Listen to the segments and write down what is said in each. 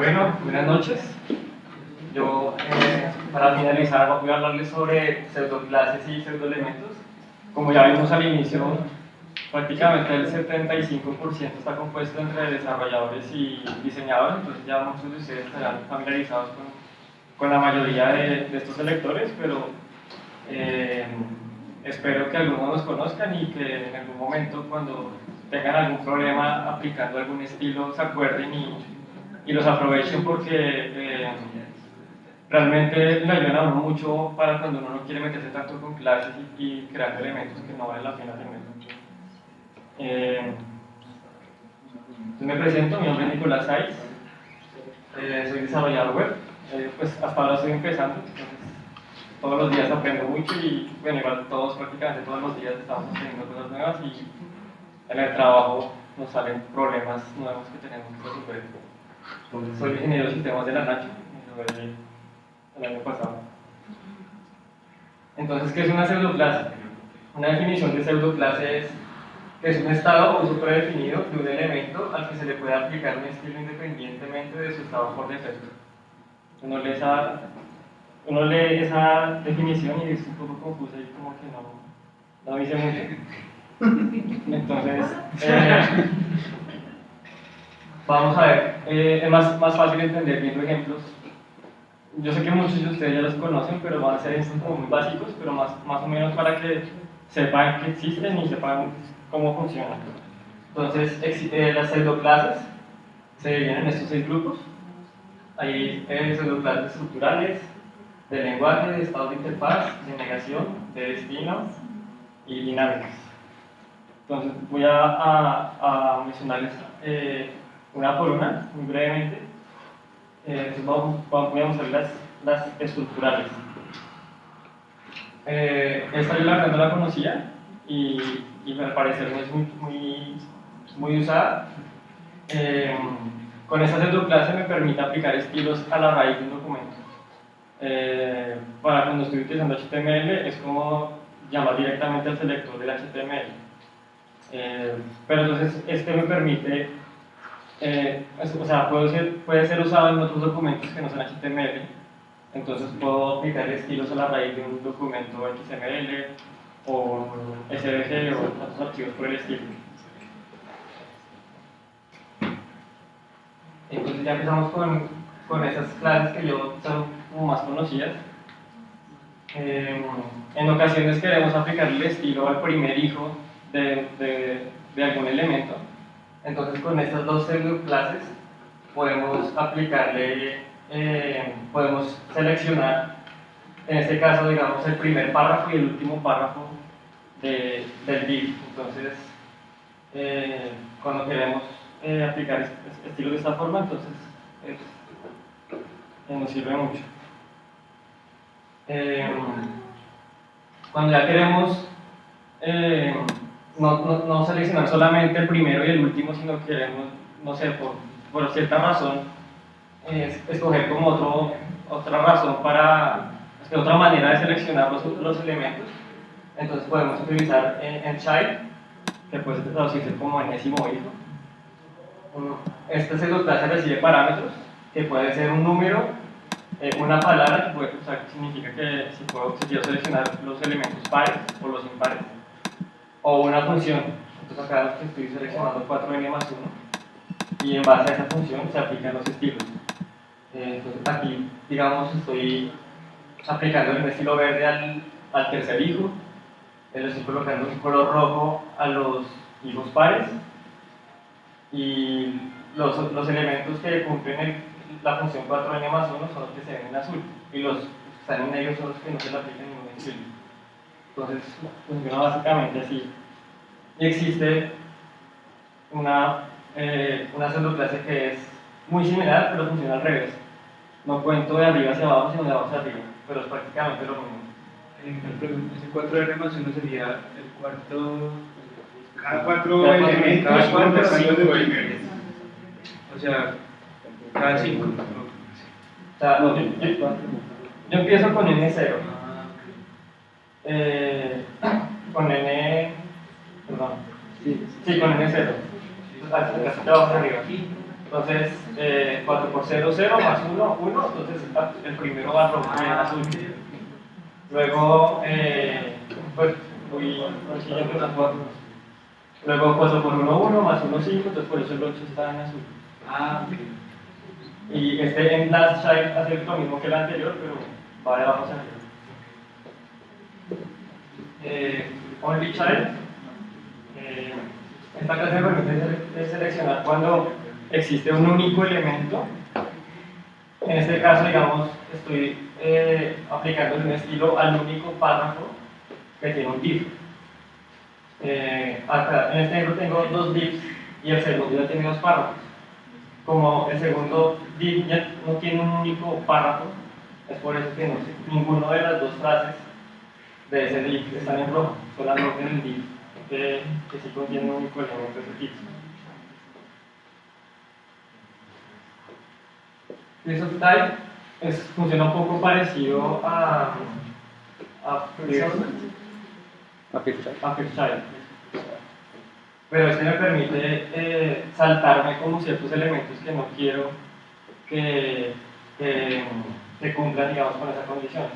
Bueno, buenas noches. Yo, para finalizar, voy a hablarles sobre pseudoclases y pseudoelementos. Como ya vimos al inicio, prácticamente el 75% está compuesto entre desarrolladores y diseñadores, entonces ya muchos de ustedes estarán familiarizados con la mayoría de estos selectores, pero espero que algunos los conozcan y que en algún momento, cuando tengan algún problema aplicando algún estilo, se acuerden y los aprovechen, porque realmente le ayudan a uno mucho para cuando uno no quiere meterse tanto con clases y crear elementos que no valen la pena tener. Me presento, mi nombre es Nicolás Saiz, soy desarrollador web, pues hasta ahora estoy empezando, entonces todos los días aprendo mucho y bueno, igual prácticamente todos los días estamos aprendiendo cosas nuevas y en el trabajo nos salen problemas nuevos que tenemos que resolver. Entonces, soy ingeniero de sistemas de la Nacho, el año pasado. Entonces, ¿qué es una pseudoclase? Una definición de pseudoclase es que es un estado o uso predefinido de un elemento al que se le puede aplicar un estilo independientemente de su estado por defecto. Uno lee esa definición y es un poco confusa y como que no dice mucho. Entonces, vamos a ver, es más fácil entender viendo ejemplos. Yo sé que muchos de ustedes ya los conocen, pero van a ser estos como muy básicos, pero más o menos para que sepan que existen y sepan cómo funcionan. Entonces, las pseudoclases se dividen en estos 6 grupos. Hay pseudoclases estructurales, de lenguaje, de estados de interfaz, de negación, de destino y dinámicas. Entonces, voy a mencionarles una por una, muy brevemente. Voy a mostrar las estructurales. Esta yo la verdad no la conocía y al parecer no es muy usada. Con esta pseudoclase me permite aplicar estilos a la raíz de un documento. Para cuando estoy utilizando HTML es como llamar directamente al selector del HTML. Pero entonces este me permite, o sea, puede ser usado en otros documentos que no son HTML. Entonces puedo aplicar estilos a la raíz de un documento XML o SVG o otros archivos por el estilo. Entonces ya empezamos con esas clases que son como más conocidas. En ocasiones queremos aplicar el estilo al primer hijo de algún elemento. Entonces con estas dos pseudoclases podemos aplicarle, podemos seleccionar, en este caso digamos el primer párrafo y el último párrafo del div. Entonces cuando queremos aplicar estilos de esta forma, entonces nos sirve mucho. Cuando ya queremos no seleccionar solamente el primero y el último, sino que queremos, no sé, por cierta razón, escoger como otra razón otra manera de seleccionar los elementos, entonces podemos utilizar en child, que puede traducirse como enésimo hijo. Esta pseudoclase recibe parámetros, que puede ser un número, una palabra, que significa que si quiero seleccionar los elementos pares o los impares, o una función. Entonces acá estoy seleccionando 4n más 1 y en base a esa función se aplican los estilos. Entonces aquí, digamos, estoy aplicando el estilo verde al tercer hijo, le estoy colocando un color rojo a los hijos pares y los elementos que cumplen la función 4n más 1 son los que se ven en azul y los que están en negro son los que no se le aplican ningún estilo. Entonces funciona básicamente así. Y existe una pseudoclase que es muy similar, pero funciona al revés. No cuento de arriba hacia abajo, sino de abajo hacia arriba, pero es prácticamente lo mismo. Ese 4R más 1 sería el cuarto. Cada 4 elementos, ¿cuántos? 5 elementos. O sea, cada 5. O sea, no, yo empiezo con N0. Con N. Perdón. Sí, con N0. Acá de abajo hacia arriba. Entonces, 4 por 0, 0, más 1, 1, entonces el primero va rojo y en azul. Luego, pues, voy siguiendo las formas. Luego 4 por 1, 1, más 1, 5, entonces por eso el 8 está en azul. Ok. Y este en last child hace lo mismo que el anterior, pero va de abajo hacia arriba. Only child. Esta clase me permite seleccionar cuando existe un único elemento. En este caso, digamos, estoy aplicando un estilo al único párrafo que tiene un div. Acá en este ejemplo tengo dos divs y el segundo ya tiene dos párrafos. Como el segundo div ya no tiene un único párrafo, es por eso que ninguno de las dos frases de ese div están en rojo, solamente en el div que sí contiene un único elemento de ese tipo. List of type funciona un poco parecido a First Child. Pero este me permite saltarme como ciertos elementos que no quiero que cumplan, digamos, con esa condición.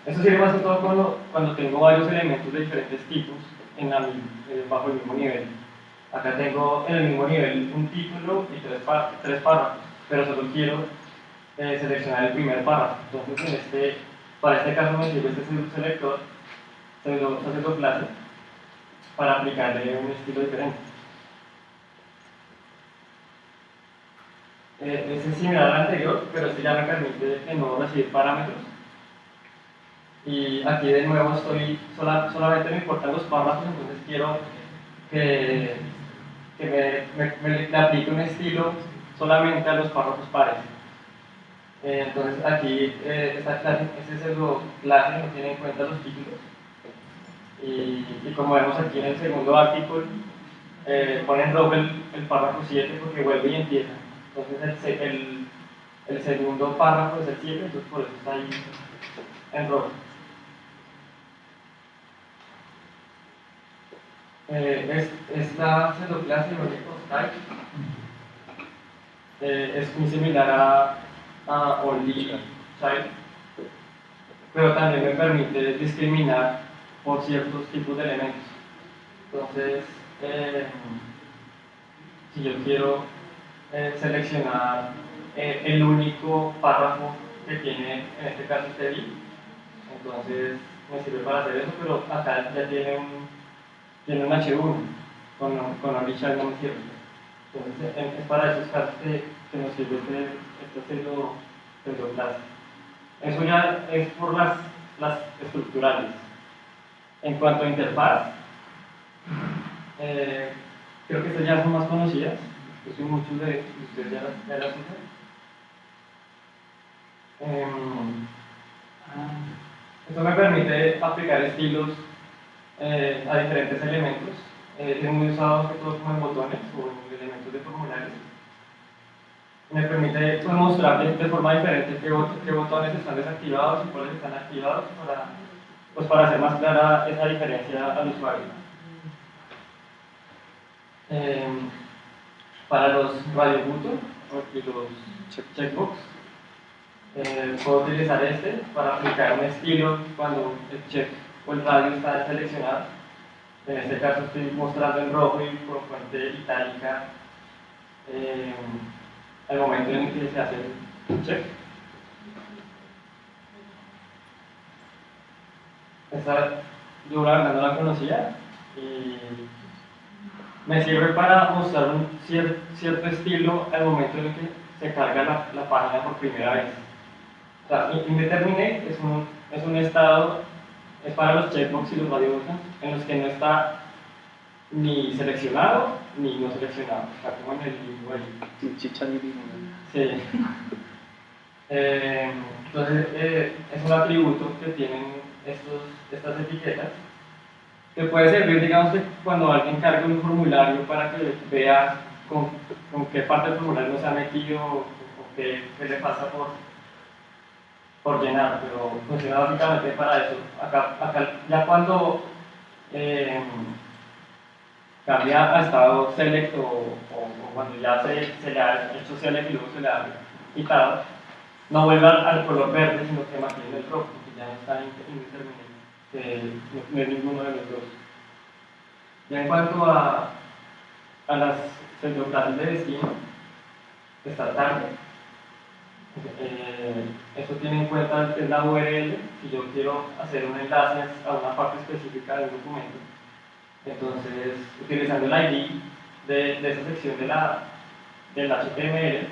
Esto sirve más que todo cuando tengo varios elementos de diferentes tipos bajo el mismo nivel. Acá tengo en el mismo nivel un título y tres párrafos, pero solo quiero seleccionar el primer párrafo. Entonces, para este caso me sirve este selector, selector clase, para aplicarle un estilo diferente. Es similar al anterior, pero este ya me permite de nuevo recibir parámetros. Y aquí de nuevo solamente me importan los párrafos, entonces quiero que me aplique un estilo solamente a los párrafos pares. Entonces aquí esta clase, este pseudo clase no tiene en cuenta los títulos. Y como vemos aquí en el segundo artículo, pone en rojo el párrafo 7 porque vuelve y empieza. Entonces el segundo párrafo es el 7, entonces por eso está ahí en rojo. Esta pseudoclase type es muy similar a only child, pero también me permite discriminar por ciertos tipos de elementos. Entonces, si yo quiero seleccionar el único párrafo que tiene, en este caso este div, entonces me sirve para hacer eso, pero acá ya tiene un H1, con only child no me sirve. Entonces, es para esos casos que nos sirve este pseudoclase. Eso ya es por las estructurales. En cuanto a interfaz, creo que estas ya son más conocidas, pues muchos de ustedes ya las usan. Esto me permite aplicar estilos a diferentes elementos. Es muy usado sobre todo como en botones o en elementos de formularios. Me permite pues, mostrar de forma diferente qué botones están desactivados y cuáles están activados para hacer más clara esa diferencia al usuario. Para los radio button y los checkbox, puedo utilizar este para aplicar un estilo cuando el check o el radio está seleccionado. En este caso estoy mostrando en rojo y con fuente itálica al momento en que se hace el check. Esta yo la verdad no la conocía y me sirve para mostrar un cierto estilo al momento en que se carga la página por primera vez. O sea, indeterminate es un estado, es para los checkbox y los radio buttons en los que no está ni seleccionado ni no seleccionado. Está como en el limbo ahí. Chicha ni limón. Sí. Entonces, es un atributo que tienen estas etiquetas que puede servir, digamos, que cuando alguien cargue un formulario para que vea con qué parte del formulario no se ha metido o qué le pasa por llenar, pero funciona básicamente para eso. Acá ya cuando cambia a estado select o cuando ya se le ha hecho select y luego se le ha quitado, no vuelve al color verde, sino que mantiene el rojo, que ya no está indeterminado, no es ninguno de los dos. Ya en cuanto a las pseudoclases de destino, está tarde. Esto tiene en cuenta que es la URL. Si yo quiero hacer un enlace a una parte específica del documento, entonces utilizando el ID de esa sección del HTML,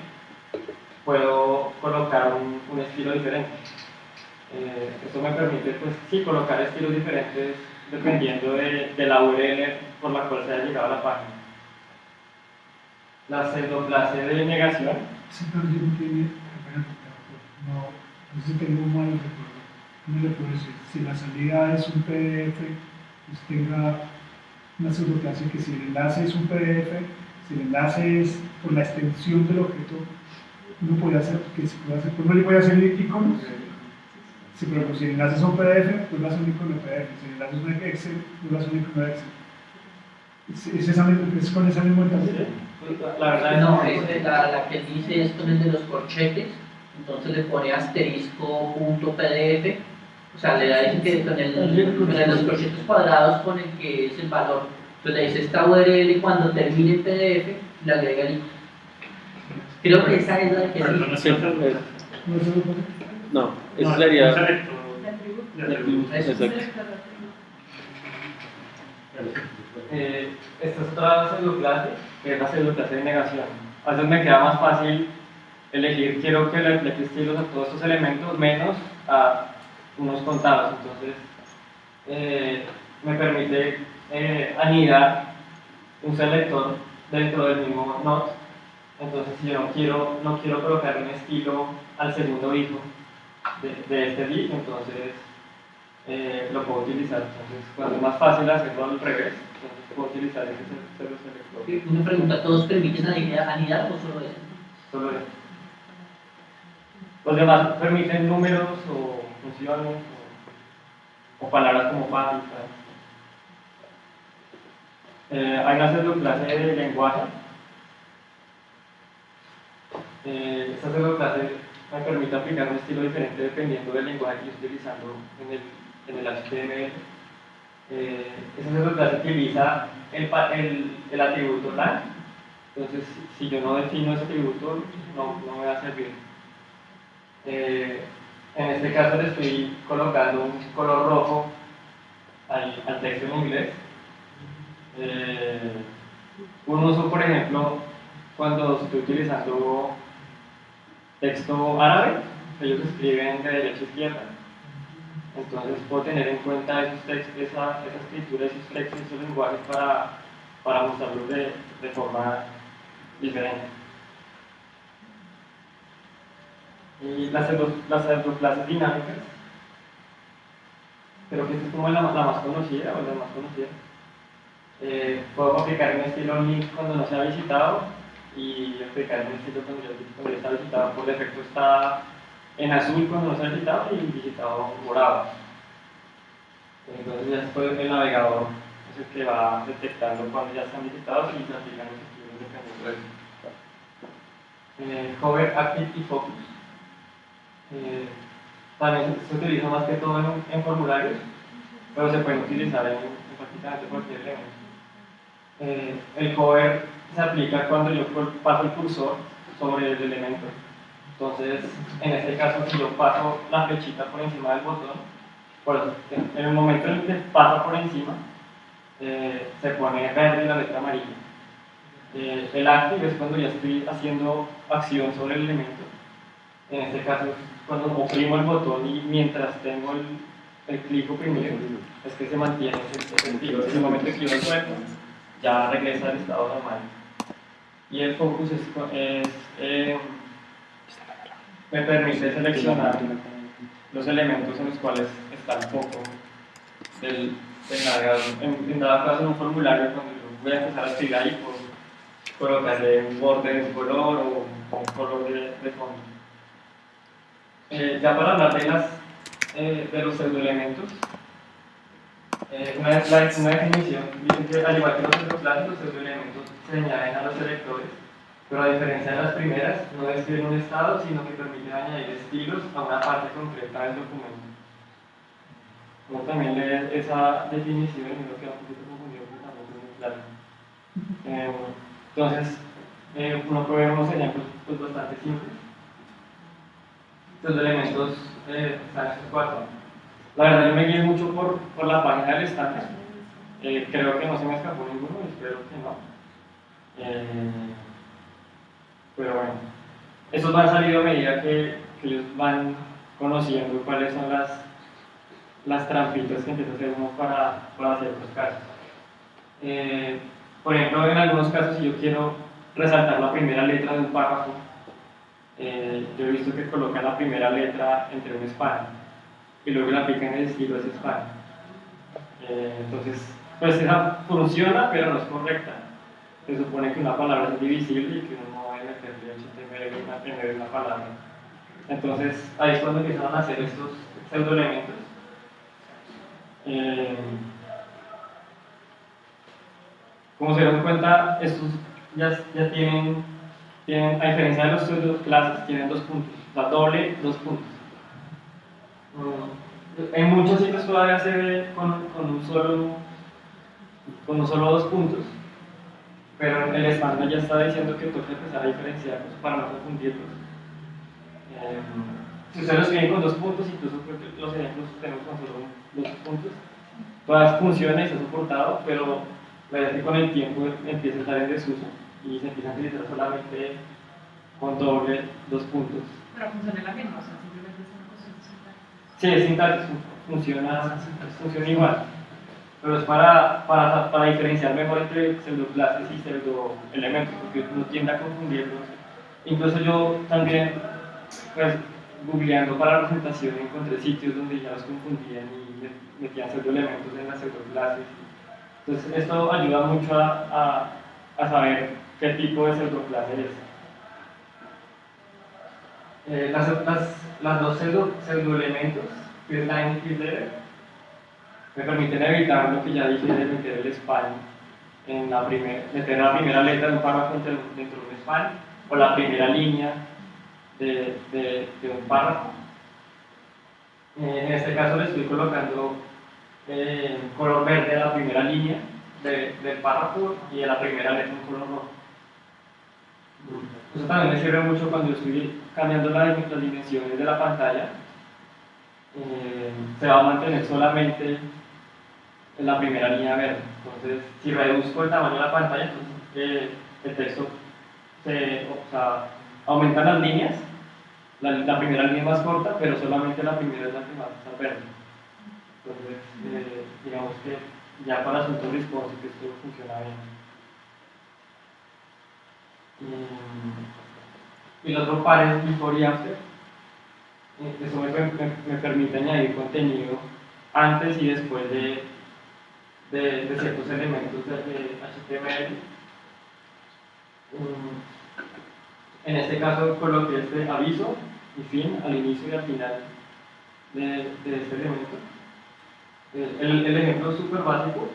puedo colocar un estilo diferente. Esto me permite, pues sí, colocar estilos diferentes dependiendo de la URL por la cual se haya llegado a la página. La pseudoclase de negación. Sí, pero yo no tiene, no sé si tengo un mal recuerdo. ¿Cómo le puedo decir? Si la salida es un PDF, pues tenga una pseudoclase que si el enlace es un PDF, si el enlace es por la extensión del objeto, uno puede hacer que se puede hacer, por ejemplo, yo voy a hacer iconos. Sí, pero si el enlace es un PDF, pues va a ser un icono de PDF. Si el enlace es un Excel, pues va a ser un icono de Excel. ¿Es con esa misma internet? La verdad No, la que dice es con el de los corchetes, entonces le pone asterisco.pdf, o sea, le dice que con los corchetes cuadrados con el que es el valor. Entonces le dice esta URL cuando termine en PDF, le agrega el icono. Creo que esa es la que sí. No, eso sería. Exacto. Esta es otra pseudoclase, que es la pseudoclase de negación. A veces me queda más fácil elegir, quiero que le aplique estilos a todos estos elementos, menos a unos contados. Entonces, me permite anidar un selector dentro del mismo node. Entonces, si yo no quiero colocar un estilo al segundo hijo de este div, entonces lo puedo utilizar. Entonces, cuando es más fácil hacerlo al revés, entonces puedo utilizar ese selector. Una pregunta, ¿todos permiten anidar o solo eso? Solo eso. Los demás permiten números o funciones o palabras como pan. Hay una pseudoclase de lenguaje. Esta pseudoclase me permite aplicar un estilo diferente dependiendo del lenguaje que estoy utilizando en el HTML. Esa pseudoclase utiliza el atributo lang. Entonces, si yo no defino ese atributo, no me va a servir. En este caso le estoy colocando un color rojo al texto en inglés. Un uso, por ejemplo, cuando estoy utilizando texto árabe, ellos escriben de derecha a izquierda. Entonces puedo tener en cuenta esos textos, esa escritura, esos textos, esos lenguajes para mostrarlos de forma diferente. Y las pseudoclases dinámicas, creo que esta es como la más conocida o la más conocida. Puedo aplicar un estilo link cuando no se ha visitado y aplicar un estilo cuando ya está visitado. Por defecto está en azul cuando no se ha visitado y visitado morado. Entonces ya después el navegador es el que va detectando cuando ya están visitados y se aplican los estilos dependiendo de eso. Hover, Active y Focus. También se utiliza más que todo en formularios, pero se pueden utilizar en prácticamente cualquier elemento. El hover se aplica cuando yo paso el cursor sobre el elemento. Entonces, en este caso, si yo paso la flechita por encima del botón, pues, en el momento en el que pasa por encima, se pone verde la letra amarilla. El active es cuando ya estoy haciendo acción sobre el elemento. En este caso, cuando oprimo el botón y mientras tengo el clic oprimido, es que se mantiene ese estilo. En el momento en que yo lo suelto, ya regresa al estado normal. Y el focus me permite seleccionar los elementos en los cuales está el foco del navegador. En dado caso, en un formulario, cuando yo voy a empezar a escribir ahí, puedo colocarle un borde de un color o un color de fondo. Ya para hablar de los pseudoelementos, Una definición dice que al igual que los pseudoclases, los pseudoelementos se añaden a los selectores, pero a diferencia de las primeras, no describen un estado, sino que permiten añadir estilos a una parte concreta del documento. Uno también lee esa definición y uno queda un poquito confundido porque tampoco es muy claro. Entonces, uno puede ver unos ejemplos pues, bastante simples. Estos elementos están estos cuatro. La verdad, yo me guié mucho por la página del estándar. Creo que no se me escapó ninguno, espero que no. Pero bueno, estos van saliendo a medida que ellos van conociendo cuáles son las trampitas que empieza a hacer uno para ciertos casos. Por ejemplo, en algunos casos, si yo quiero resaltar la primera letra de un párrafo, yo he visto que colocan la primera letra entre un span y luego la aplican en el estilo de ese span. Entonces, pues esa funciona, pero no es correcta. Se supone que una palabra es divisible y que uno no debe meterle HTML en una palabra. Entonces, ahí es cuando empiezan a hacer estos pseudoelementos. Como se dan cuenta, estos ya tienen, a diferencia de los pseudoclases, tienen 2 puntos, o sea, doble 2 puntos. En muchos sitios todavía se ve con un solo 2 puntos, pero el estándar ya está diciendo que toca empezar a diferenciarlos para no confundirlos. Si ustedes lo escriben con 2 puntos, incluso creo que los ejemplos tenemos con solo 2 puntos, todavía funciona y se ha soportado, pero la verdad es que con el tiempo empieza a estar en desuso y se empieza a utilizar solamente con doble 2 puntos. Pero funciona la misma, o sea, simplemente es una cuestión de sintaxis. Sí, es sintaxis, funciona igual, pero es para diferenciar mejor entre pseudoclases y pseudoelementos, porque uno tiende a confundirlos. Incluso yo también, pues, googleando para la presentación, encontré sitios donde ya los confundían y metían pseudoelementos en las pseudoclases. Entonces, esto ayuda mucho a saber qué tipo de pseudoclase es. Las dos pseudoelementos, field-line y field-header, me permiten evitar lo que ya dije de meter el span meter la primera letra de un párrafo dentro de un span o la primera línea de un párrafo. En este caso le estoy colocando color verde a la primera línea del párrafo y a la primera letra un color rojo. Eso también me sirve mucho cuando yo estoy cambiando las dimensiones de la pantalla. Se va a mantener solamente en la primera línea verde. Entonces, si reduzco el tamaño de la pantalla, entonces el texto aumentan las líneas. La primera línea es más corta, pero solamente la primera es la que más está verde. Entonces, digamos que ya para asuntos responsive esto funciona bien. Y el otro par es before y after. Eso me permite añadir contenido antes y después de ciertos elementos de HTML. En este caso coloqué este aviso y fin al inicio y al final de este elemento. El ejemplo es súper básico,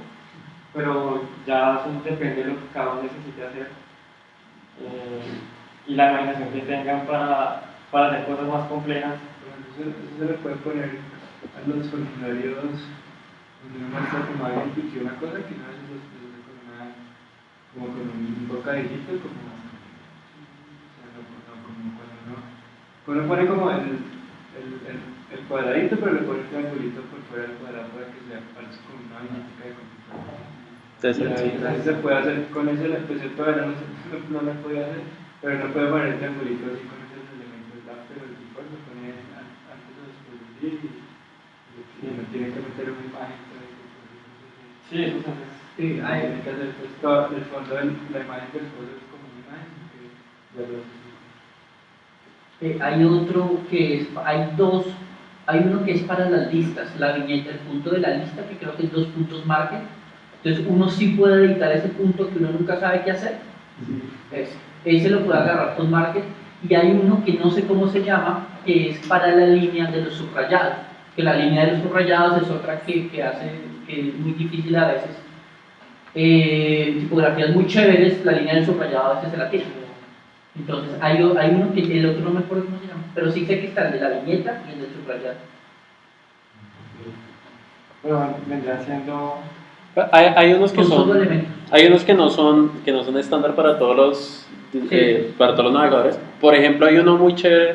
pero ya depende de lo que cada uno necesite hacer y la imaginación que tengan para hacer cosas más complejas. Eso se le puede poner a los formularios donde uno muestra como alguien pidió una cosa que no hace como con un bocadillito, como uno pone como el cuadradito, pero le pone un triangulito por fuera del cuadrado para que sea parece como una viñetica de computadora. Así se puede hacer con ese, pues él todavía no lo puede hacer, pero no puede poner el triangulito así con esos elementos de pero el default lo pone antes o después de sí y no tiene que meter una imagen. Sí, eso es así. Sí, tiene que hacer pues todo el fondo de la imagen del fondo es como una imagen que ya lo hay otro que es, hay uno que es para las listas, la viñeta, el punto de la lista, que creo que es 2 puntos margen. Entonces uno sí puede editar ese punto que uno nunca sabe qué hacer. Ese lo puede agarrar con margen. Y hay uno que no sé cómo se llama, que es para la línea de los subrayados, que la línea de los subrayados es otra que hace que es muy difícil a veces. Tipografías muy chéveres, la línea del subrayado a veces se la tiene. Entonces hay uno que el otro no me acuerdo cómo se llama, pero sí sé que está el de la viñeta y el del subrayado. Pero vendrán siendo... Hay unos que Son solo son, elementos. hay unos que no son estándar para todos los navegadores. Por ejemplo, hay uno muy chévere,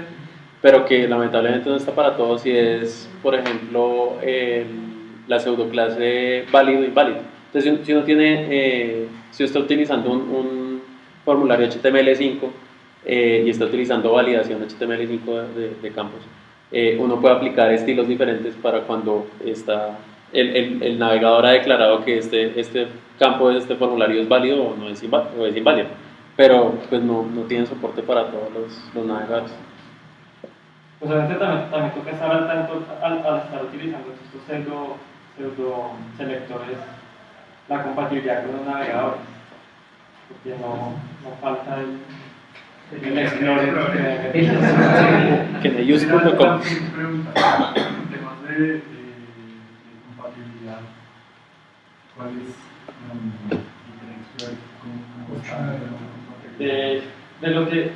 pero que lamentablemente no está para todos, y es, por ejemplo, la pseudoclase válido e inválido. Entonces, si uno tiene, si usted está utilizando un formulario HTML5 y está utilizando validación HTML5 de campos, uno puede aplicar estilos diferentes para cuando está el navegador ha declarado que este campo de este formulario es válido o no es inválido, pero pues no tiene soporte para todos los navegadores. Pues obviamente también toca estar al tanto al estar utilizando estos pseudo selectores, la compatibilidad con los navegadores, porque no falta el Explorer Que me use.com. En temas de compatibilidad, ¿cuál es Internet Explorer? de lo que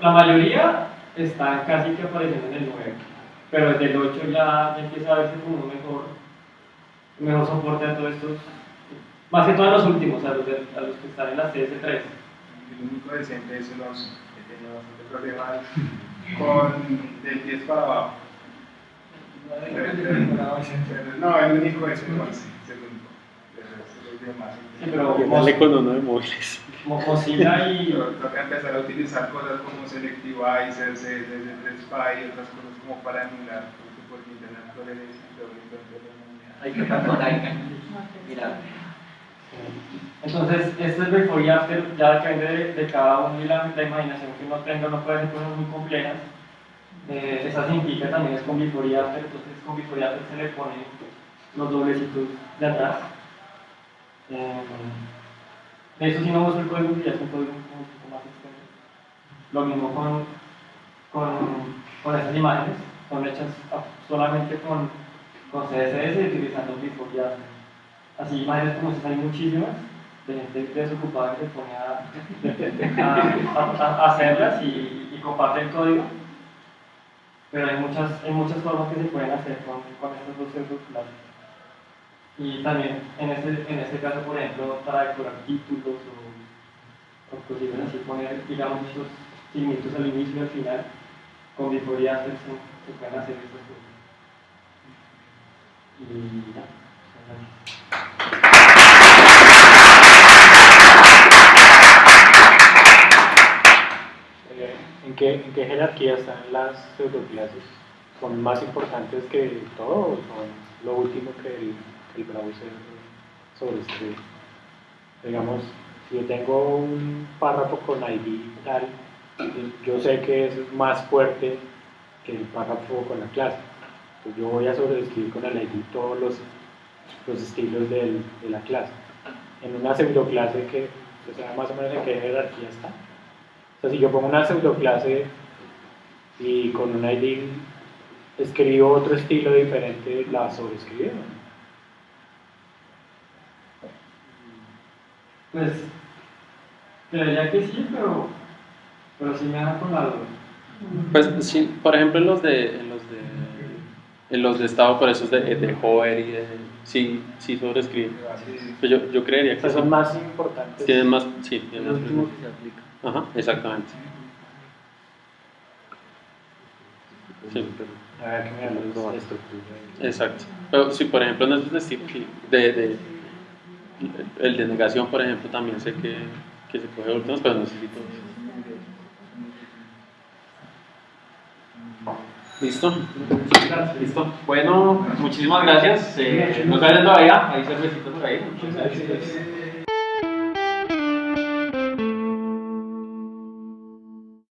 la mayoría están casi que apareciendo en el 9, pero desde el 8 ya empieza a verse como un mejor soporte a todos estos, más que todos los últimos, a los que están en las CS3. El único decente es los que tienen bastante problemas con del 10 para abajo. No, el único es el 11, es el único. Los demás. Sí, pero Vale con uno de móviles. Mozilla y... Toca empezar a utilizar cosas como Selectivizer, CSS3Py y otras cosas como para emular, porque Internet Explorer es entonces Hay que estar con ICANN. Mira. Entonces, este es before y after, ya depende de cada uno y la imaginación que uno tenga, no puede ser cosas muy complejas. Esa simplifica también es con before y after, entonces con before y after se le ponen los doblecitos de atrás. De eso sí no muestro el código, que ya es un código un poco más extenso. Lo mismo con esas imágenes, son hechas solamente con CSS y utilizando before y after. Así imágenes como estas hay muchísimas, de gente desocupada que se pone a hacerlas y comparte el código, pero hay muchas formas que se pueden hacer con estas dos pseudoclases. Y también en este caso, por ejemplo, para decorar títulos o cositas así, poner, digamos, esos signitos al inicio y al final, con before y after se pueden hacer estas cosas. Y ya, ¿En qué jerarquía están las pseudoclases? ¿Son más importantes que todo o son lo último que el browser sobrescribe? Digamos, si yo tengo un párrafo con ID tal, yo sé que eso es más fuerte que el párrafo con la clase. Entonces yo voy a sobreescribir con el ID todos los estilos de la clase. En una pseudoclase que se sabe más o menos en qué jerarquía está. O sea, si yo pongo una pseudoclase y con un ID escribo otro estilo diferente, ¿la sobreescribo? pues, creería que sí, pero sí me deja con la duda. Pues sí, por ejemplo en los de estado, por eso es de hover y sí sobrescribe. Pues yo creería que Son más importantes. tienen más, sí, tienen más. último que se aplica. Ajá, exactamente. Sí, A ver, que me da la estructura. exacto. Pero sí, por ejemplo, en esos de estilo, sí, el de negación, por ejemplo, también sé que se puede ver últimos, pero no sé si todos. ¿Listo? Listo. Bueno, muchísimas gracias. No salen todavía, hay cervecitas por ahí. Muchas gracias.